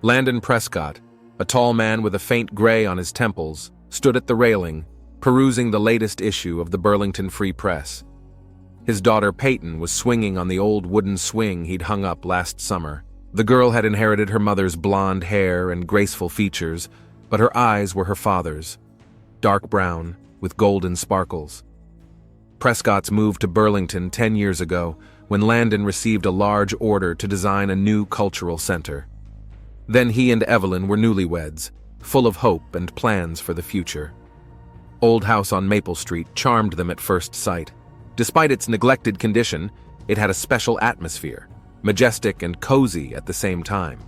Landon Prescott, a tall man with a faint gray on his temples, stood at the railing, perusing the latest issue of the Burlington Free Press. His daughter Peyton was swinging on the old wooden swing he'd hung up last summer. The girl had inherited her mother's blonde hair and graceful features, but her eyes were her father's, dark brown with golden sparkles. Prescott's moved to Burlington 10 years ago when Landon received a large order to design a new cultural center. Then he and Evelyn were newlyweds, full of hope and plans for the future. Old House on Maple Street charmed them at first sight. Despite its neglected condition, it had a special atmosphere, majestic and cozy at the same time.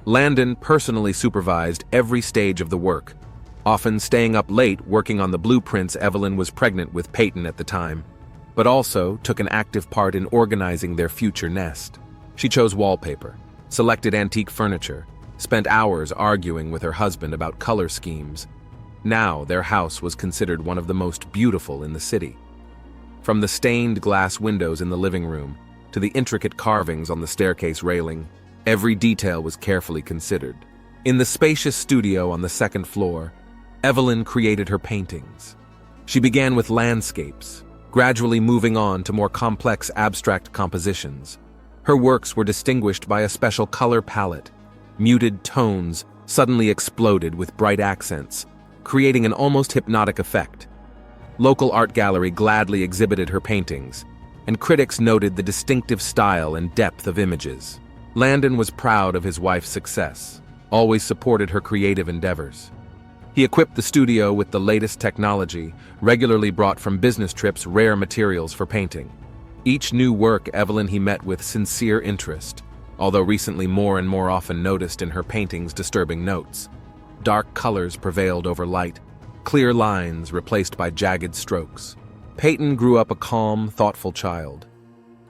Landon personally supervised every stage of the work, often staying up late working on the blueprints. Evelyn was pregnant with Peyton at the time, but also took an active part in organizing their future nest. She chose wallpaper, selected antique furniture, spent hours arguing with her husband about color schemes. Now their house was considered one of the most beautiful in the city. From the stained glass windows in the living room to the intricate carvings on the staircase railing, every detail was carefully considered. In the spacious studio on the second floor, Evelyn created her paintings. She began with landscapes, gradually moving on to more complex abstract compositions. Her works were distinguished by a special color palette. Muted tones suddenly exploded with bright accents, creating an almost hypnotic effect. Local art gallery gladly exhibited her paintings, and critics noted the distinctive style and depth of images. Landon was proud of his wife's success, always supported her creative endeavors. He equipped the studio with the latest technology, regularly brought from business trips rare materials for painting. Each new work Evelyn he met with sincere interest, although recently more and more often noticed in her paintings disturbing notes. Dark colors prevailed over light, clear lines replaced by jagged strokes. Peyton grew up a calm, thoughtful child.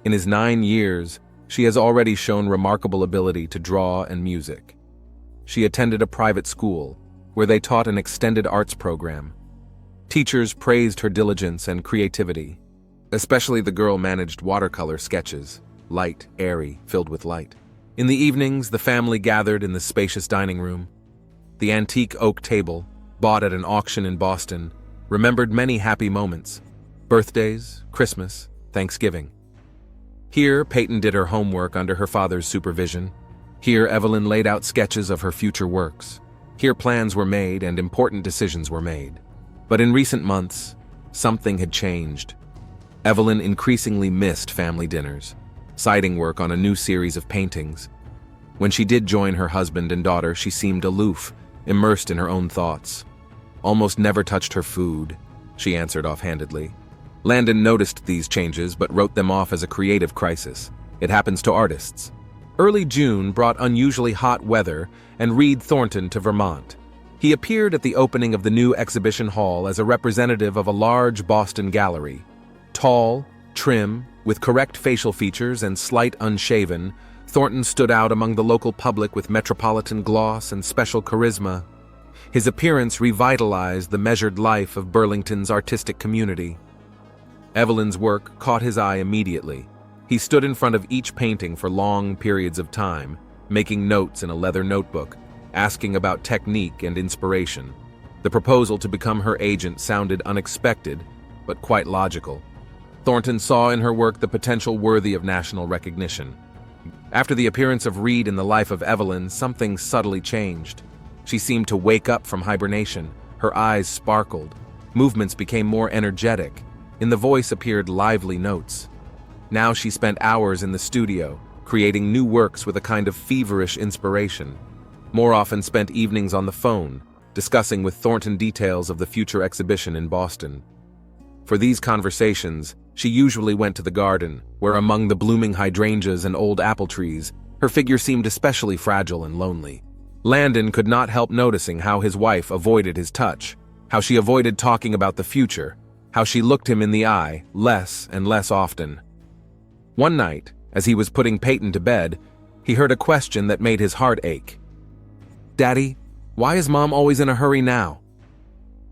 In his 9 years, she has already shown remarkable ability to draw and music. She attended a private school, where they taught an extended arts program. Teachers praised her diligence and creativity. Especially the girl managed watercolor sketches, light, airy, filled with light. In the evenings, the family gathered in the spacious dining room. The antique oak table, bought at an auction in Boston, remembered many happy moments: birthdays, Christmas, Thanksgiving. Here, Peyton did her homework under her father's supervision. Here, Evelyn laid out sketches of her future works. Here, plans were made and important decisions were made. But in recent months, something had changed. Evelyn increasingly missed family dinners, siding work on a new series of paintings. When she did join her husband and daughter, she seemed aloof, immersed in her own thoughts. Almost never touched her food, she answered offhandedly. Landon noticed these changes but wrote them off as a creative crisis. It happens to artists. Early June brought unusually hot weather and Reed Thornton to Vermont. He appeared at the opening of the new exhibition hall as a representative of a large Boston gallery. Tall, trim, with correct facial features and slight unshaven, Thornton stood out among the local public with metropolitan gloss and special charisma. His appearance revitalized the measured life of Burlington's artistic community. Evelyn's work caught his eye immediately. He stood in front of each painting for long periods of time, making notes in a leather notebook, asking about technique and inspiration. The proposal to become her agent sounded unexpected, but quite logical. Thornton saw in her work the potential worthy of national recognition. After the appearance of Reed in the life of Evelyn, something subtly changed. She seemed to wake up from hibernation. Her eyes sparkled. Movements became more energetic. In the voice appeared lively notes. Now she spent hours in the studio, creating new works with a kind of feverish inspiration. More often spent evenings on the phone, discussing with Thornton details of the future exhibition in Boston. For these conversations, she usually went to the garden, where among the blooming hydrangeas and old apple trees, her figure seemed especially fragile and lonely. Landon could not help noticing how his wife avoided his touch, how she avoided talking about the future, how she looked him in the eye less and less often. One night, as he was putting Peyton to bed, he heard a question that made his heart ache. "Daddy, why is Mom always in a hurry now?"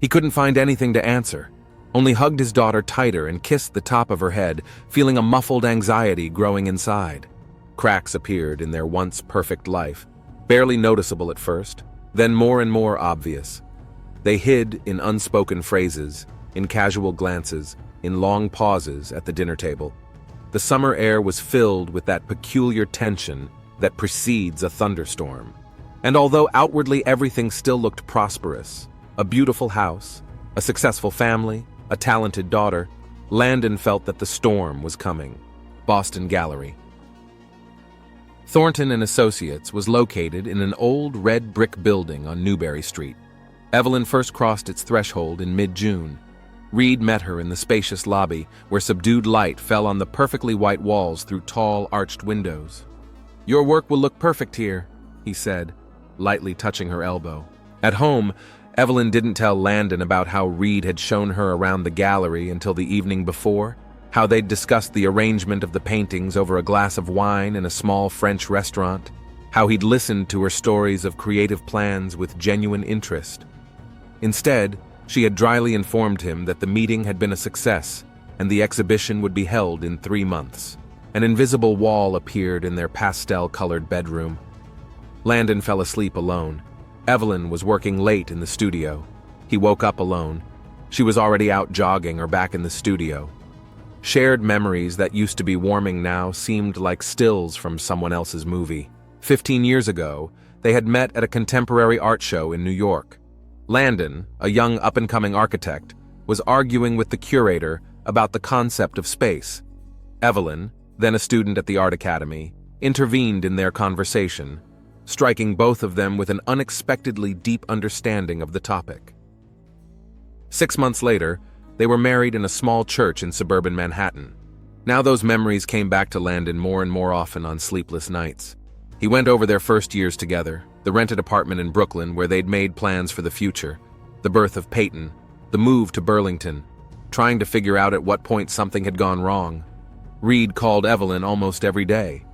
He couldn't find anything to answer, only hugged his daughter tighter and kissed the top of her head, feeling a muffled anxiety growing inside. Cracks appeared in their once perfect life. barely noticeable at first, then more and more obvious. They hid in unspoken phrases, in casual glances, in long pauses at the dinner table. The summer air was filled with that peculiar tension that precedes a thunderstorm. And although outwardly everything still looked prosperous, a beautiful house, a successful family, a talented daughter, Landon felt that the storm was coming. Boston Gallery. Thornton and Associates was located in an old red brick building on Newberry Street. Evelyn first crossed its threshold in mid-June. Reed met her in the spacious lobby, where subdued light fell on the perfectly white walls through tall, arched windows. "Your work will look perfect here," he said, lightly touching her elbow. At home, Evelyn didn't tell Landon about how Reed had shown her around the gallery until the evening before, how they'd discussed the arrangement of the paintings over a glass of wine in a small French restaurant, how he'd listened to her stories of creative plans with genuine interest. Instead, she had dryly informed him that the meeting had been a success and the exhibition would be held in 3 months. An invisible wall appeared in their pastel-colored bedroom. Landon fell asleep alone. Evelyn was working late in the studio. He woke up alone. She was already out jogging or back in the studio. Shared memories that used to be warming now seemed like stills from someone else's movie. 15 years ago, they had met at a contemporary art show in New York. Landon, a young up-and-coming architect, was arguing with the curator about the concept of space. Evelyn, then a student at the Art Academy, intervened in their conversation, striking both of them with an unexpectedly deep understanding of the topic. 6 months later, they were married in a small church in suburban Manhattan. Now those memories came back to Landon more and more often on sleepless nights. He went over their first years together, the rented apartment in Brooklyn where they'd made plans for the future, the birth of Peyton, the move to Burlington, trying to figure out at what point something had gone wrong. Reed called Evelyn almost every day.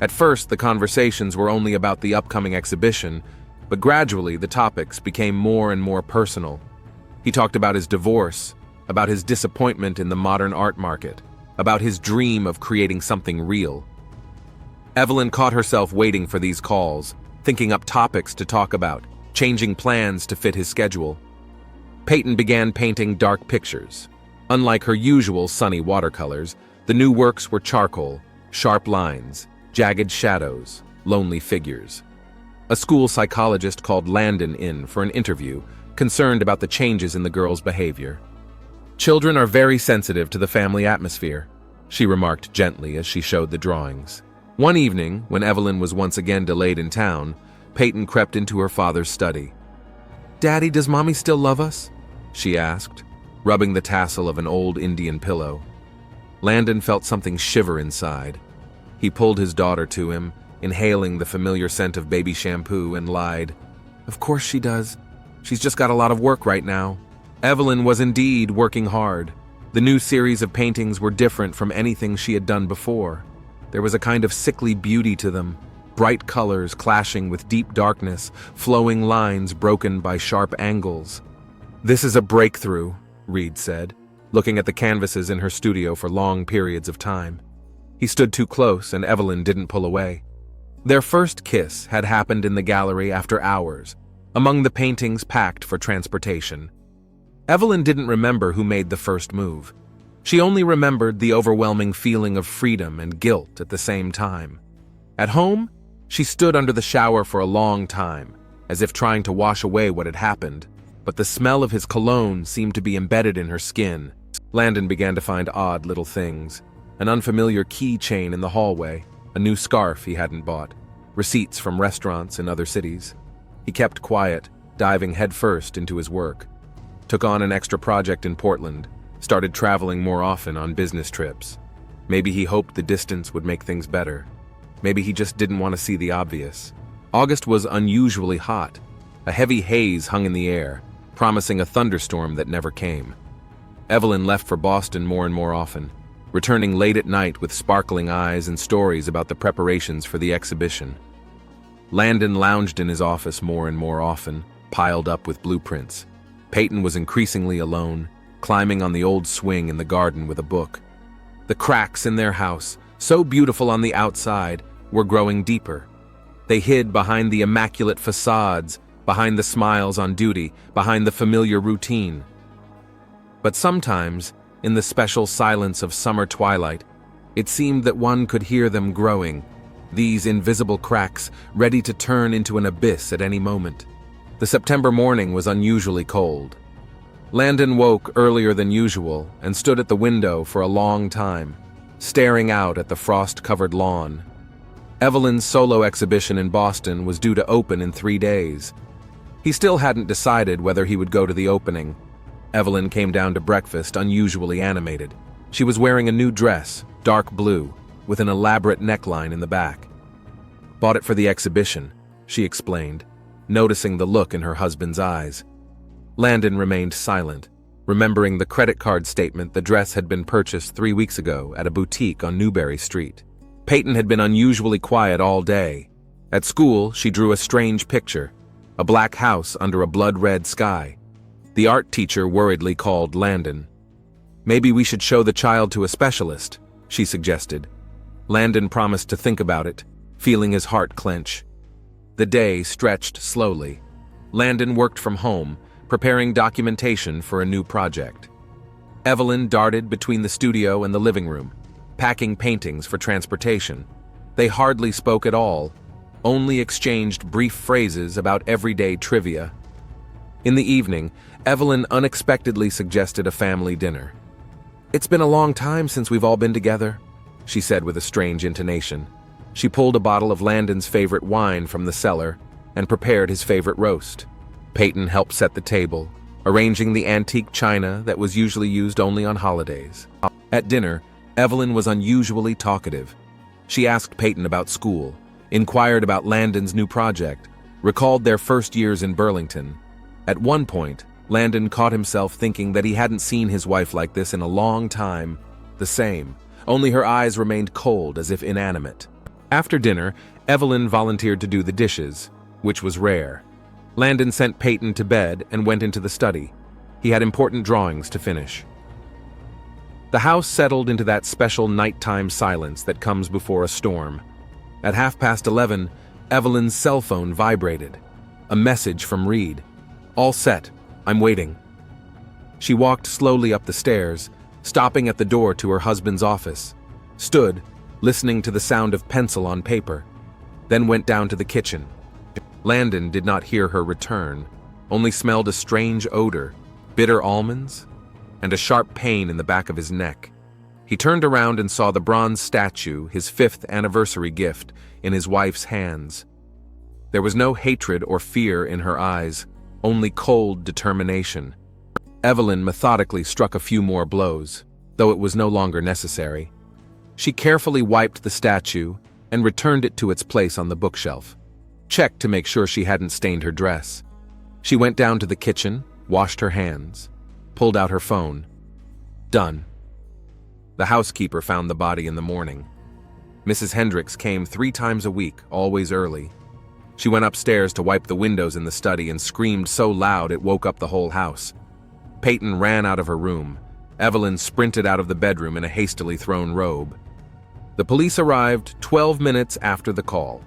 At first, the conversations were only about the upcoming exhibition, but gradually the topics became more and more personal. He talked about his divorce, about his disappointment in the modern art market, about his dream of creating something real. Evelyn caught herself waiting for these calls, thinking up topics to talk about, changing plans to fit his schedule. Peyton began painting dark pictures. Unlike her usual sunny watercolors, the new works were charcoal, sharp lines, jagged shadows, lonely figures. A school psychologist called Landon in for an interview, concerned about the changes in the girl's behavior. "Children are very sensitive to the family atmosphere," she remarked gently as she showed the drawings. One evening, when Evelyn was once again delayed in town, Peyton crept into her father's study. "Daddy, does Mommy still love us?" she asked, rubbing the tassel of an old Indian pillow. Landon felt something shiver inside. He pulled his daughter to him, inhaling the familiar scent of baby shampoo, and lied, "Of course she does. She's just got a lot of work right now." Evelyn was indeed working hard. The new series of paintings were different from anything she had done before. There was a kind of sickly beauty to them, bright colors clashing with deep darkness, flowing lines broken by sharp angles. "This is a breakthrough," Reed said, looking at the canvases in her studio for long periods of time. He stood too close and Evelyn didn't pull away. Their first kiss had happened in the gallery after hours, among the paintings packed for transportation. Evelyn didn't remember who made the first move. She only remembered the overwhelming feeling of freedom and guilt at the same time. At home, she stood under the shower for a long time, as if trying to wash away what had happened, but the smell of his cologne seemed to be embedded in her skin. Landon began to find odd little things. An unfamiliar keychain in the hallway, a new scarf he hadn't bought, receipts from restaurants in other cities. He kept quiet, diving headfirst into his work. Took on an extra project in Portland, started traveling more often on business trips. Maybe he hoped the distance would make things better. Maybe he just didn't want to see the obvious. August was unusually hot. A heavy haze hung in the air, promising a thunderstorm that never came. Evelyn left for Boston more and more often, returning late at night with sparkling eyes and stories about the preparations for the exhibition. Landon lounged in his office more and more often, piled up with blueprints. Peyton was increasingly alone, climbing on the old swing in the garden with a book. The cracks in their house, so beautiful on the outside, were growing deeper. They hid behind the immaculate facades, behind the smiles on duty, behind the familiar routine. But sometimes, in the special silence of summer twilight, it seemed that one could hear them growing, these invisible cracks ready to turn into an abyss at any moment. The September morning was unusually cold. Landon woke earlier than usual and stood at the window for a long time, staring out at the frost-covered lawn. Evelyn's solo exhibition in Boston was due to open in 3 days. He still hadn't decided whether he would go to the opening. Evelyn came down to breakfast unusually animated. She was wearing a new dress, dark blue, with an elaborate neckline in the back. "Bought it for the exhibition," she explained, noticing the look in her husband's eyes. Landon remained silent, remembering the credit card statement the dress had been purchased 3 weeks ago at a boutique on Newberry Street. Peyton had been unusually quiet all day. At school, she drew a strange picture, a black house under a blood-red sky. The art teacher worriedly called Landon. "Maybe we should show the child to a specialist," she suggested. Landon promised to think about it, feeling his heart clench. The day stretched slowly. Landon worked from home, preparing documentation for a new project. Evelyn darted between the studio and the living room, packing paintings for transportation. They hardly spoke at all, only exchanged brief phrases about everyday trivia. In the evening, Evelyn unexpectedly suggested a family dinner. "It's been a long time since we've all been together," she said with a strange intonation. She pulled a bottle of Landon's favorite wine from the cellar and prepared his favorite roast. Peyton helped set the table, arranging the antique china that was usually used only on holidays. At dinner, Evelyn was unusually talkative. She asked Peyton about school, inquired about Landon's new project, recalled their first years in Burlington. At one point, Landon caught himself thinking that he hadn't seen his wife like this in a long time. The same, only her eyes remained cold as if inanimate. After dinner, Evelyn volunteered to do the dishes, which was rare. Landon sent Peyton to bed and went into the study. He had important drawings to finish. The house settled into that special nighttime silence that comes before a storm. At 11:30, Evelyn's cell phone vibrated. A message from Reed. "All set. I'm waiting." She walked slowly up the stairs, stopping at the door to her husband's office, stood, listening to the sound of pencil on paper, then went down to the kitchen. Landon did not hear her return, only smelled a strange odor, bitter almonds, and a sharp pain in the back of his neck. He turned around and saw the bronze statue, his 5th anniversary gift, in his wife's hands. There was no hatred or fear in her eyes, only cold determination. Evelyn methodically struck a few more blows, though it was no longer necessary. She carefully wiped the statue and returned it to its place on the bookshelf. Checked to make sure she hadn't stained her dress. She went down to the kitchen, washed her hands, pulled out her phone. Done. The housekeeper found the body in the morning. Mrs. Hendricks came 3 times a week, always early. She went upstairs to wipe the windows in the study and screamed so loud it woke up the whole house. Peyton ran out of her room. Evelyn sprinted out of the bedroom in a hastily thrown robe. The police arrived 12 minutes after the call.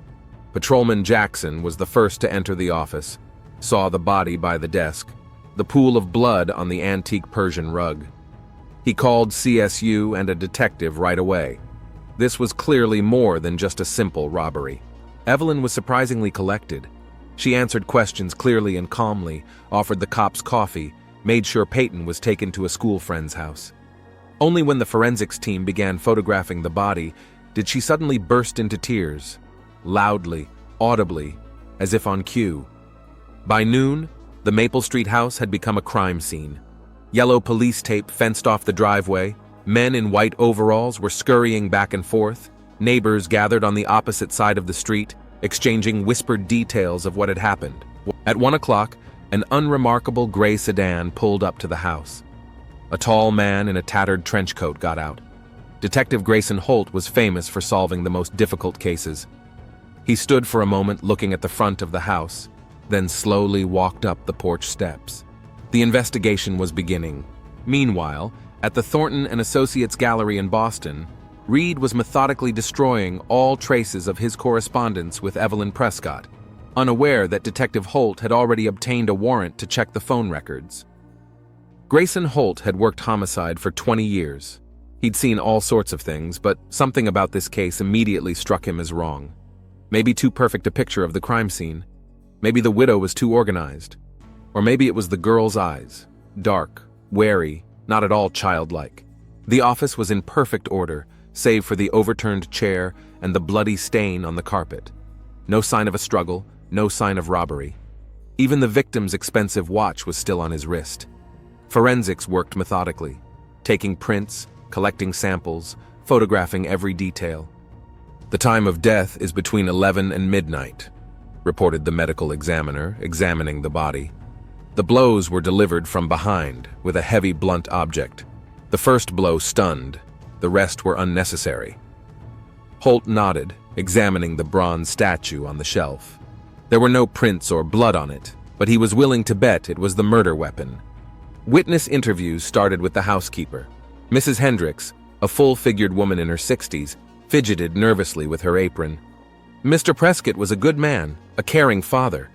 Patrolman Jackson was the first to enter the office, saw the body by the desk, the pool of blood on the antique Persian rug. He called CSU and a detective right away. This was clearly more than just a simple robbery. Evelyn was surprisingly collected. She answered questions clearly and calmly, offered the cops coffee, made sure Peyton was taken to a school friend's house. Only when the forensics team began photographing the body did she suddenly burst into tears, loudly, audibly, as if on cue. By noon, the Maple Street house had become a crime scene. Yellow police tape fenced off the driveway, men in white overalls were scurrying back and forth, neighbors gathered on the opposite side of the street, exchanging whispered details of what had happened. At 1 o'clock, an unremarkable gray sedan pulled up to the house. A tall man in a tattered trench coat got out. Detective Grayson Holt was famous for solving the most difficult cases. He stood for a moment looking at the front of the house, then slowly walked up the porch steps. The investigation was beginning. Meanwhile, at the Thornton and Associates Gallery in Boston, Reed was methodically destroying all traces of his correspondence with Evelyn Prescott, unaware that Detective Holt had already obtained a warrant to check the phone records. Grayson Holt had worked homicide for 20 years. He'd seen all sorts of things, but something about this case immediately struck him as wrong. Maybe too perfect a picture of the crime scene. Maybe the widow was too organized. Or maybe it was the girl's eyes, dark, wary, not at all childlike. The office was in perfect order, save for the overturned chair and the bloody stain on the carpet. No sign of a struggle, no sign of robbery. Even the victim's expensive watch was still on his wrist. Forensics worked methodically, taking prints, collecting samples, photographing every detail. "The time of death is between 11 and midnight," reported the medical examiner, examining the body. "The blows were delivered from behind, with a heavy blunt object. The first blow stunned, the rest were unnecessary." Holt nodded, examining the bronze statue on the shelf. There were no prints or blood on it, but he was willing to bet it was the murder weapon. Witness interviews started with the housekeeper. Mrs. Hendricks, a full-figured woman in her 60s, fidgeted nervously with her apron. "Mr. Prescott was a good man, a caring father.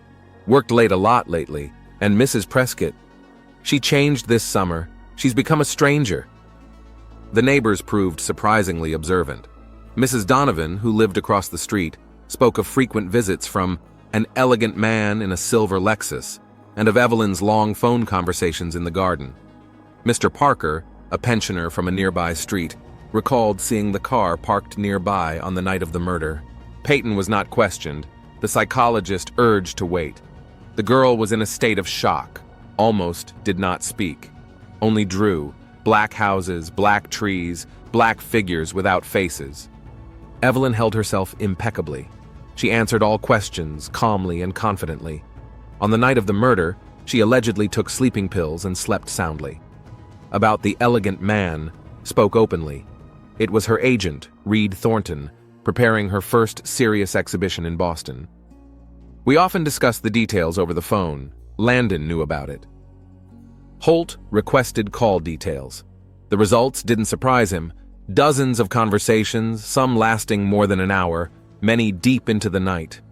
Worked late a lot lately, and Mrs. Prescott, she changed this summer. She's become a stranger." The neighbors proved surprisingly observant. Mrs. Donovan, who lived across the street, spoke of frequent visits from an elegant man in a silver Lexus, and of Evelyn's long phone conversations in the garden. Mr. Parker, a pensioner from a nearby street, recalled seeing the car parked nearby on the night of the murder. Peyton was not questioned. The psychologist urged to wait. The girl was in a state of shock, almost did not speak. Only drew, black houses, black trees, black figures without faces. Evelyn held herself impeccably. She answered all questions calmly and confidently. On the night of the murder, she allegedly took sleeping pills and slept soundly. About the elegant man, spoke openly. It was her agent, Reed Thornton, preparing her first serious exhibition in Boston. "We often discussed the details over the phone. Landon knew about it." Holt requested call details. The results didn't surprise him. Dozens of conversations, some lasting more than an hour, many deep into the night.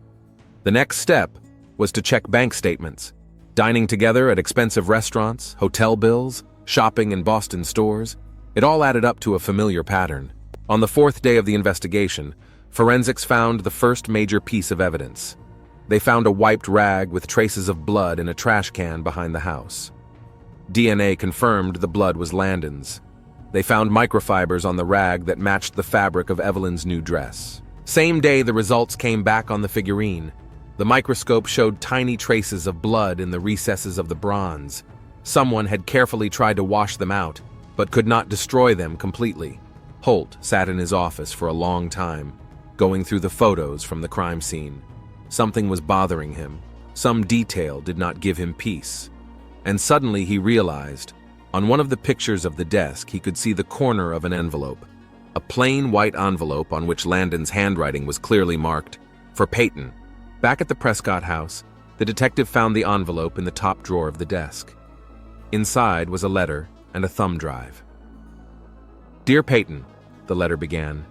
The next step was to check bank statements. Dining together at expensive restaurants, hotel bills, shopping in Boston stores. It all added up to a familiar pattern. On the fourth day of the investigation, forensics found the first major piece of evidence. They found a wiped rag with traces of blood in a trash can behind the house. DNA confirmed the blood was Landon's. They found microfibers on the rag that matched the fabric of Evelyn's new dress. Same day, the results came back on the figurine. The microscope showed tiny traces of blood in the recesses of the bronze. Someone had carefully tried to wash them out, but could not destroy them completely. Holt sat in his office for a long time, going through the photos from the crime scene. Something was bothering him. Some detail did not give him peace. And suddenly he realized, on one of the pictures of the desk, he could see the corner of an envelope. A plain white envelope on which Landon's handwriting was clearly marked, "For Peyton." Back at the Prescott house, the detective found the envelope in the top drawer of the desk. Inside was a letter and a thumb drive. "Dear Peyton," the letter began,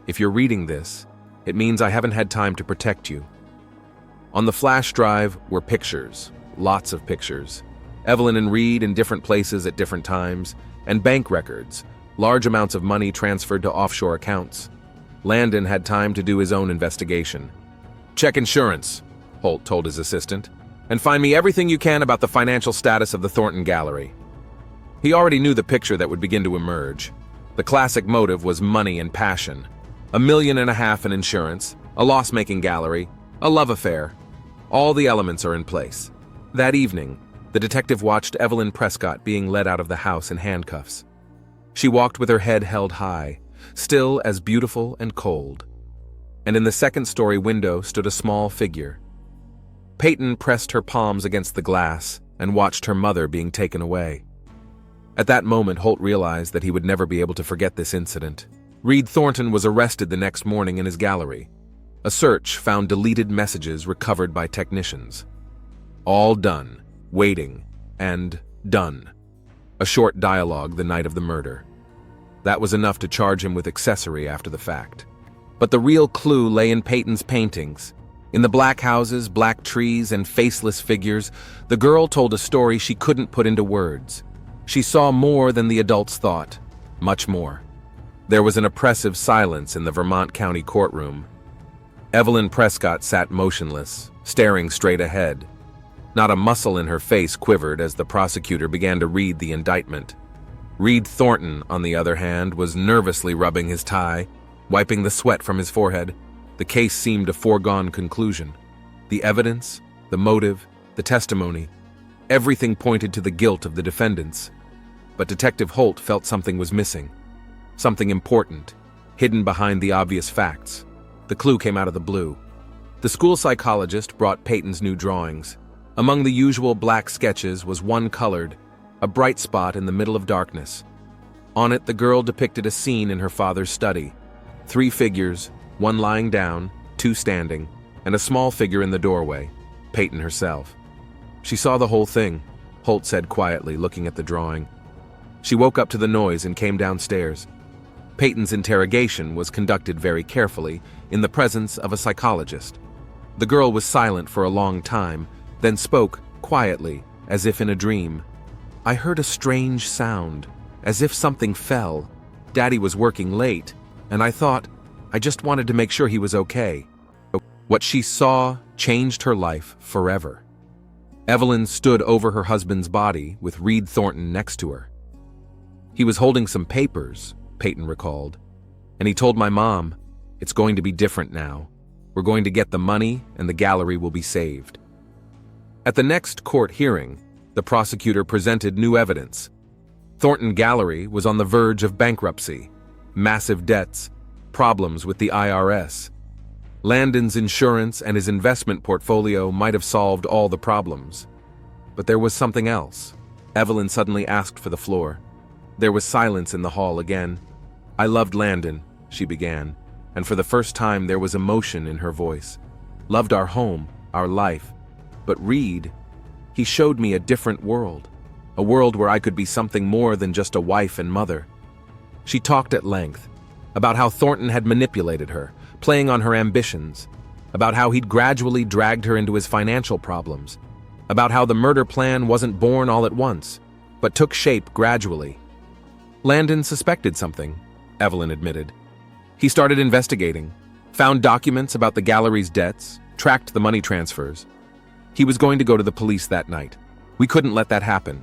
"if you're reading this, it means I haven't had time to protect you." On the flash drive were pictures, lots of pictures. Evelyn and Reed in different places at different times, and bank records, large amounts of money transferred to offshore accounts. Landon had time to do his own investigation. "Check insurance," Holt told his assistant, "and find me everything you can about the financial status of the Thornton Gallery." He already knew the picture that would begin to emerge. The classic motive was money and passion. $1.5 million in insurance, a loss-making gallery, a love affair. All the elements are in place. That evening, the detective watched Evelyn Prescott being led out of the house in handcuffs. She walked with her head held high, still as beautiful and cold. And in the second-story window stood a small figure. Peyton pressed her palms against the glass and watched her mother being taken away. At that moment, Holt realized that he would never be able to forget this incident. Reed Thornton was arrested the next morning in his gallery. A search found deleted messages recovered by technicians. All done, waiting, and done. A short dialogue the night of the murder. That was enough to charge him with accessory after the fact. But the real clue lay in Peyton's paintings. In the black houses, black trees, and faceless figures, the girl told a story she couldn't put into words. She saw more than the adults thought, much more. There was an oppressive silence in the Vermont County courtroom. Evelyn Prescott sat motionless, staring straight ahead. Not a muscle in her face quivered as the prosecutor began to read the indictment. Reed Thornton, on the other hand, was nervously rubbing his tie, wiping the sweat from his forehead. The case seemed a foregone conclusion. The evidence, the motive, the testimony, everything pointed to the guilt of the defendants. But Detective Holt felt something was missing. Something important, hidden behind the obvious facts. The clue came out of the blue. The school psychologist brought Peyton's new drawings. Among the usual black sketches was one colored, a bright spot in the middle of darkness. On it, the girl depicted a scene in her father's study. 3 figures, one lying down, 2 standing, and a small figure in the doorway, Peyton herself. She saw the whole thing, Holt said quietly, looking at the drawing. She woke up to the noise and came downstairs. Peyton's interrogation was conducted very carefully, in the presence of a psychologist. The girl was silent for a long time, then spoke quietly, as if in a dream. "I heard a strange sound, as if something fell. Daddy was working late, and I just wanted to make sure he was okay." What she saw changed her life forever. Evelyn stood over her husband's body with Reed Thornton next to her. "He was holding some papers," Peyton recalled, "and he told my mom, 'It's going to be different now. We're going to get the money and the gallery will be saved.'" At the next court hearing, the prosecutor presented new evidence. Thornton Gallery was on the verge of bankruptcy, massive debts, problems with the IRS. Landon's insurance and his investment portfolio might have solved all the problems. But there was something else. Evelyn suddenly asked for the floor. There was silence in the hall again. "I loved Landon," she began, and for the first time there was emotion in her voice. "Loved our home, our life. But Reed, he showed me a different world, a world where I could be something more than just a wife and mother." She talked at length about how Thornton had manipulated her, playing on her ambitions, about how he'd gradually dragged her into his financial problems, about how the murder plan wasn't born all at once, but took shape gradually. "Landon suspected something," Evelyn admitted. "He started investigating, found documents about the gallery's debts, tracked the money transfers. He was going to go to the police that night. We couldn't let that happen."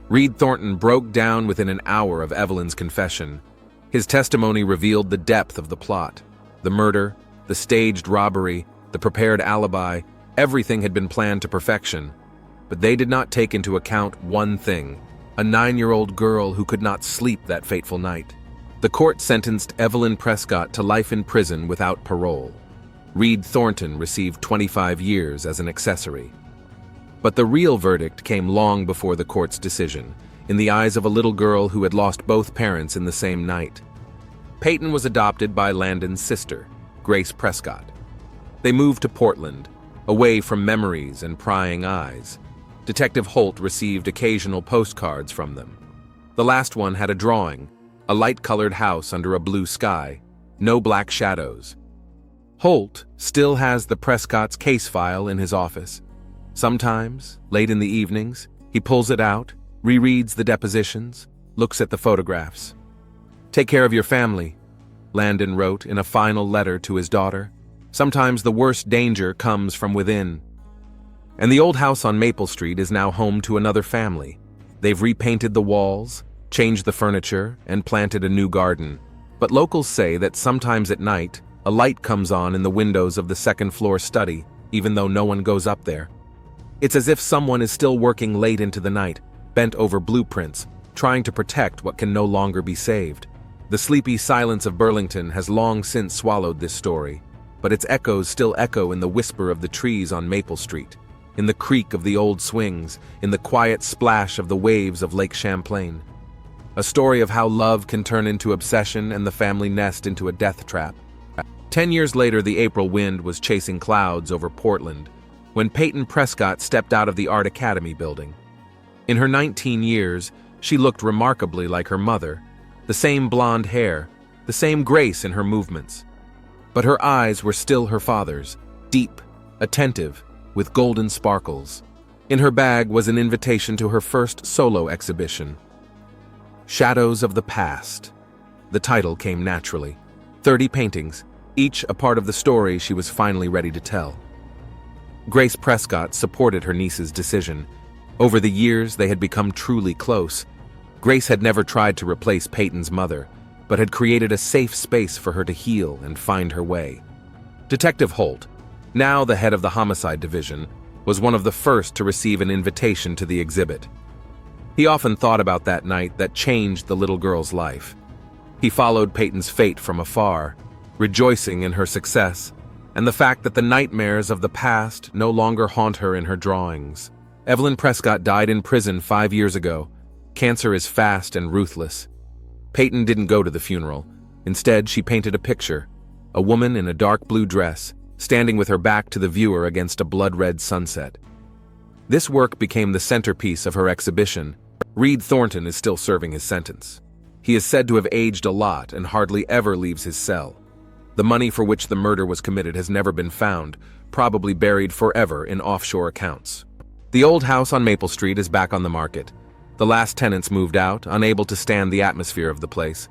Reed Thornton broke down within an hour of Evelyn's confession. His testimony revealed the depth of the plot. The murder, the staged robbery, the prepared alibi, everything had been planned to perfection. But they did not take into account one thing: a 9-year-old girl who could not sleep that fateful night. The court sentenced Evelyn Prescott to life in prison without parole. Reed Thornton received 25 years as an accessory. But the real verdict came long before the court's decision, in the eyes of a little girl who had lost both parents in the same night. Peyton was adopted by Landon's sister, Grace Prescott. They moved to Portland, away from memories and prying eyes. Detective Holt received occasional postcards from them. The last one had a drawing, a light-colored house under a blue sky, no black shadows. Holt still has the Prescott's case file in his office. Sometimes, late in the evenings, he pulls it out, rereads the depositions, looks at the photographs. "Take care of your family," Landon wrote in a final letter to his daughter. "Sometimes the worst danger comes from within." And the old house on Maple Street is now home to another family. They've repainted the walls, changed the furniture, and planted a new garden. But locals say that sometimes at night, a light comes on in the windows of the second-floor study, even though no one goes up there. It's as if someone is still working late into the night, bent over blueprints, trying to protect what can no longer be saved. The sleepy silence of Burlington has long since swallowed this story, but its echoes still echo in the whisper of the trees on Maple Street, in the creak of the old swings, in the quiet splash of the waves of Lake Champlain. A story of how love can turn into obsession and the family nest into a death trap. 10 years later, the April wind was chasing clouds over Portland when Peyton Prescott stepped out of the Art Academy building. In her 19 years, she looked remarkably like her mother, the same blonde hair, the same grace in her movements. But her eyes were still her father's, deep, attentive, with golden sparkles. In her bag was an invitation to her first solo exhibition. Shadows of the Past. The title came naturally. 30 paintings, each a part of the story she was finally ready to tell. Grace Prescott supported her niece's decision. Over the years, they had become truly close. Grace had never tried to replace Peyton's mother, but had created a safe space for her to heal and find her way. Detective Holt, now the head of the Homicide Division, was one of the first to receive an invitation to the exhibit. He often thought about that night that changed the little girl's life. He followed Peyton's fate from afar, rejoicing in her success, and the fact that the nightmares of the past no longer haunt her in her drawings. Evelyn Prescott died in prison 5 years ago. Cancer is fast and ruthless. Peyton didn't go to the funeral. Instead, she painted a picture, a woman in a dark blue dress, standing with her back to the viewer against a blood-red sunset. This work became the centerpiece of her exhibition. Reed Thornton is still serving his sentence. He is said to have aged a lot and hardly ever leaves his cell. The money for which the murder was committed has never been found, probably buried forever in offshore accounts. The old house on Maple Street is back on the market. The last tenants moved out, unable to stand the atmosphere of the place.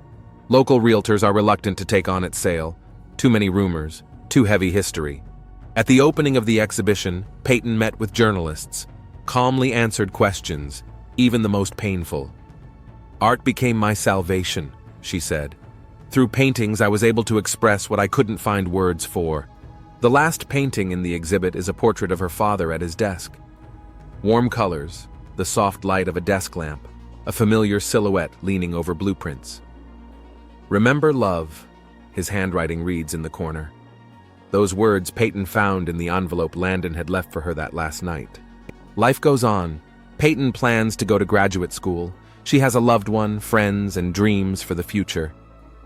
Local realtors are reluctant to take on its sale. Too many rumors, too heavy history. At the opening of the exhibition, Peyton met with journalists, calmly answered questions, even the most painful. "Art became my salvation," she said. "Through paintings, I was able to express what I couldn't find words for." The last painting in the exhibit is a portrait of her father at his desk. Warm colors, the soft light of a desk lamp, a familiar silhouette leaning over blueprints. "Remember love," his handwriting reads in the corner. Those words Peyton found in the envelope Landon had left for her that last night. Life goes on. Peyton plans to go to graduate school. She has a loved one, friends, and dreams for the future.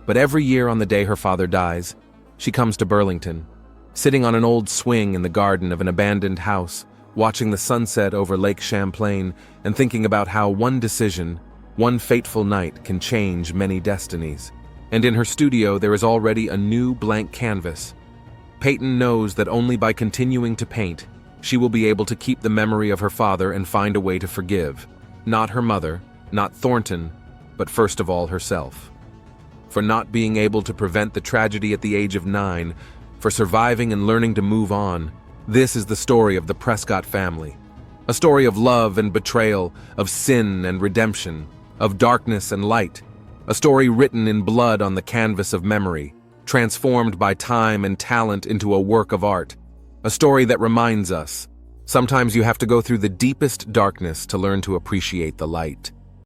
But every year on the day her father dies, she comes to Burlington, sitting on an old swing in the garden of an abandoned house, watching the sunset over Lake Champlain and thinking about how one decision, one fateful night can change many destinies. And in her studio there is already a new blank canvas. Peyton knows that only by continuing to paint, she will be able to keep the memory of her father and find a way to forgive. Not her mother, not Thornton, but first of all herself. For not being able to prevent the tragedy at the age of 9, for surviving and learning to move on. This is the story of the Prescott family. A story of love and betrayal, of sin and redemption, of darkness and light. A story written in blood on the canvas of memory, transformed by time and talent into a work of art. A story that reminds us, sometimes you have to go through the deepest darkness to learn to appreciate the light.